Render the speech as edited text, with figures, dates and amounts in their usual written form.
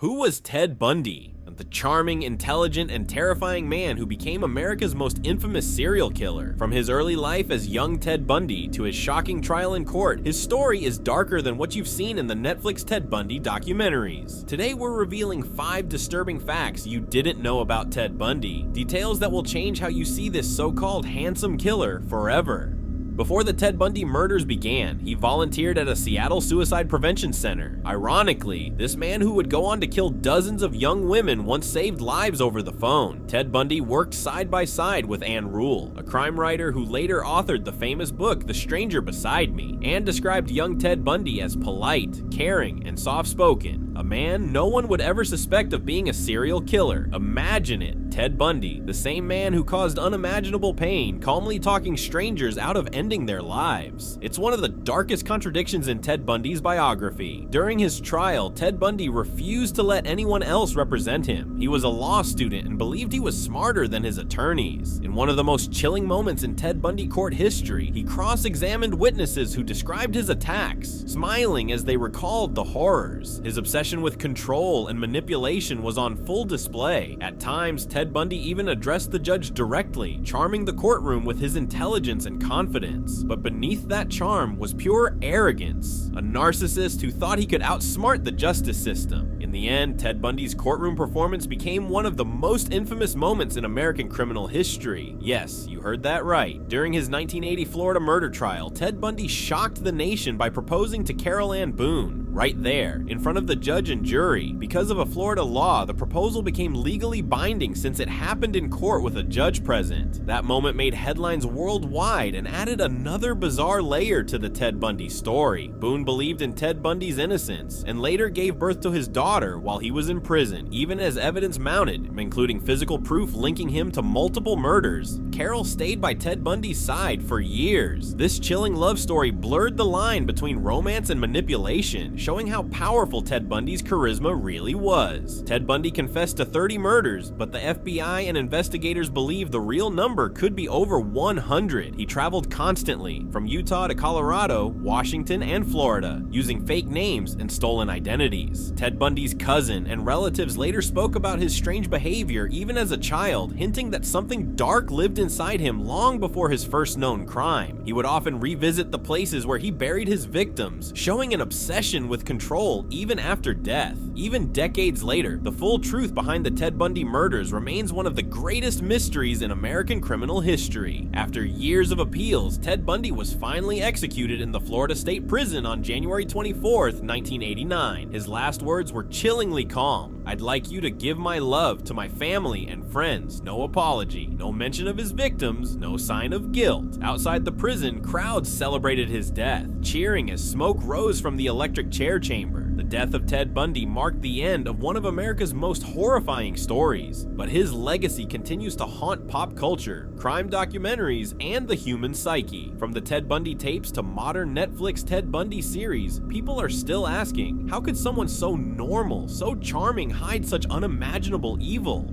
Who was Ted Bundy? The charming, intelligent, and terrifying man who became America's most infamous serial killer. From his early life as young Ted Bundy to his shocking trial in court, his story is darker than what you've seen in the Netflix Ted Bundy documentaries. Today we're revealing 5 disturbing facts you didn't know about Ted Bundy, details that will change how you see this so-called handsome killer forever. Before the Ted Bundy murders began, he volunteered at a Seattle suicide prevention center. Ironically, this man who would go on to kill dozens of young women once saved lives over the phone. Ted Bundy worked side by side with Ann Rule, a crime writer who later authored the famous book The Stranger Beside Me, and described young Ted Bundy as polite, caring, and soft-spoken. A man no one would ever suspect of being a serial killer. Imagine it, Ted Bundy, the same man who caused unimaginable pain, calmly talking strangers out of ending their lives. It's one of the darkest contradictions in Ted Bundy's biography. During his trial, Ted Bundy refused to let anyone else represent him. He was a law student and believed he was smarter than his attorneys. In one of the most chilling moments in Ted Bundy court history, he cross-examined witnesses who described his attacks, smiling as they recalled the horrors. His obsession with control and manipulation was on full display. At times, Ted Bundy even addressed the judge directly, charming the courtroom with his intelligence and confidence. But beneath that charm was pure arrogance, a narcissist who thought he could outsmart the justice system. In the end, Ted Bundy's courtroom performance became one of the most infamous moments in American criminal history. Yes, you heard that right. During his 1980 Florida murder trial, Ted Bundy shocked the nation by proposing to Carol Ann Boone, right there, in front of the judge and jury. Because of a Florida law, the proposal became legally binding since it happened in court with a judge present. That moment made headlines worldwide and added another bizarre layer to the Ted Bundy story. Boone believed in Ted Bundy's innocence and later gave birth to his daughter while he was in prison, even as evidence mounted, including physical proof linking him to multiple murders. Carol stayed by Ted Bundy's side for years. This chilling love story blurred the line between romance and manipulation, showing how powerful Ted Bundy's charisma really was. Ted Bundy confessed to 30 murders, but the FBI and investigators believe the real number could be over 100. He traveled constantly, from Utah to Colorado, Washington, and Florida, using fake names and stolen identities. Ted Bundy's cousin and relatives later spoke about his strange behavior even as a child, hinting that something dark lived inside him long before his first known crime. He would often revisit the places where he buried his victims, showing an obsession with control even after death. Even decades later, the full truth behind the Ted Bundy murders remains one of the greatest mysteries in American criminal history. After years of appeals, Ted Bundy was finally executed in the Florida State Prison on January 24th, 1989. His last words were chillingly calm. "I'd like you to give my love to my family and friends. No apology, no mention of his victims, no sign of guilt." Outside the prison, crowds celebrated his death, cheering as smoke rose from the electric chair chamber. The death of Ted Bundy marked the end of one of America's most horrifying stories, but his legacy continues to haunt pop culture, crime documentaries, and the human psyche. From the Ted Bundy tapes to modern Netflix Ted Bundy series, people are still asking, how could someone so normal, so charming hide such unimaginable evil?